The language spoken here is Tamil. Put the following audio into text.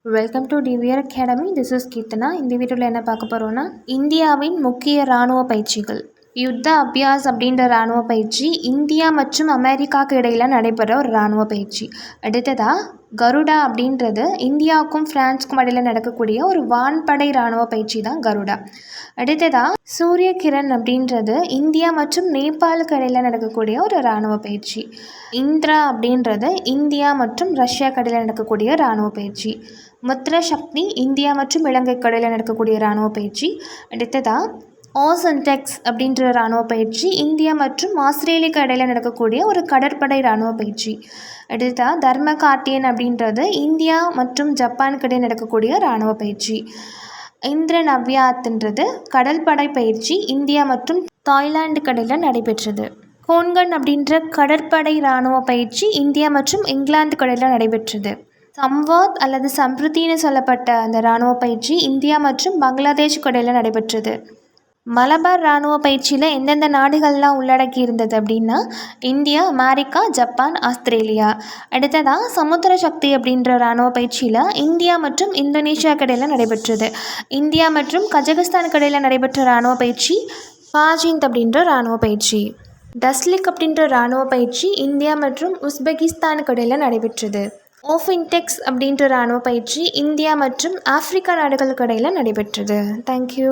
Welcome to TVR academy. This is Keerthana. இந்த வீடியோவில் என்ன பார்க்க போகிறோன்னா, இந்தியாவின் முக்கிய இராணுவ பயிற்சிகள். யுத்த அபியாஸ் அப்படின்ற இராணுவ பயிற்சி இந்தியா மற்றும் அமெரிக்காவுக்கு இடையில் நடைபெற ஒரு இராணுவ பயிற்சி. அடுத்ததாக கருடா அப்படின்றது இந்தியாவுக்கும் ஃப்ரான்ஸுக்கும் இடையில் நடக்கக்கூடிய ஒரு வான்படை இராணுவ பயிற்சி தான் கருடா. அடுத்ததாக சூரிய கிரண் அப்படின்றது இந்தியா மற்றும் நேபாளுக்கு இடையில் நடக்கக்கூடிய ஒரு இராணுவ பயிற்சி. இந்திரா அப்படின்றது இந்தியா மற்றும் ரஷ்யாவுக்கு இடையில் நடக்கக்கூடிய இராணுவ பயிற்சி. முத்ர சக்தி இந்தியா மற்றும் இலங்கைக்கு இடையில் நடக்கக்கூடிய இராணுவ பயிற்சி. அடுத்ததாக ஓசன்டெக்ஸ் அப்படின்ற இராணுவ பயிற்சி இந்தியா மற்றும் ஆஸ்திரேலியாவுக்கு இடையில் நடக்கக்கூடிய ஒரு கடற்படை இராணுவ பயிற்சி. அடுத்ததாக தர்மகாட்டியன் அப்படின்றது இந்தியா மற்றும் ஜப்பானுக்கு இடையே நடக்கக்கூடிய இராணுவ பயிற்சி. இந்திர நவ்யாத்ன்றது கடற்படை பயிற்சி இந்தியா மற்றும் தாய்லாந்துக்கு இடையில் நடைபெற்றது. கோன்கன் அப்படின்ற கடற்படை இராணுவ பயிற்சி இந்தியா மற்றும் இங்கிலாந்துக்கு இடையில் நடைபெற்றது. சம்வாத் அல்லது சம்ருத்தின்னு சொல்லப்பட்ட அந்த இராணுவ பயிற்சி இந்தியா மற்றும் பங்களாதேஷுக்கு இடையில் நடைபெற்றது. மலபார் இராணுவ பயிற்சியில் எந்தெந்த நாடுகள்லாம் உள்ளடக்கி இருந்தது அப்படின்னா இந்தியா, அமெரிக்கா, ஜப்பான், ஆஸ்திரேலியா. அடுத்ததாக சமுத்திர சக்தி அப்படின்ற இராணுவ பயிற்சியில் இந்தியா மற்றும் இந்தோனேஷியாவுக்கு இடையில் நடைபெற்றது. இந்தியா மற்றும் கஜகஸ்தானுக்கு இடையில் நடைபெற்ற இராணுவ பயிற்சி பாஜிந்த் அப்படின்ற இராணுவ பயிற்சி. டஸ்லிக் அப்படின்ற இராணுவ பயிற்சி இந்தியா மற்றும் உஸ்பெகிஸ்தானுக்கு இடையில் நடைபெற்றது. ஓஃபின்டெக்ஸ் அப்படின்ற இராணுவ பயிற்சி இந்தியா மற்றும் ஆப்பிரிக்கா நாடுகளுக்கு இடையில் நடைபெற்றது. தேங்க்யூ.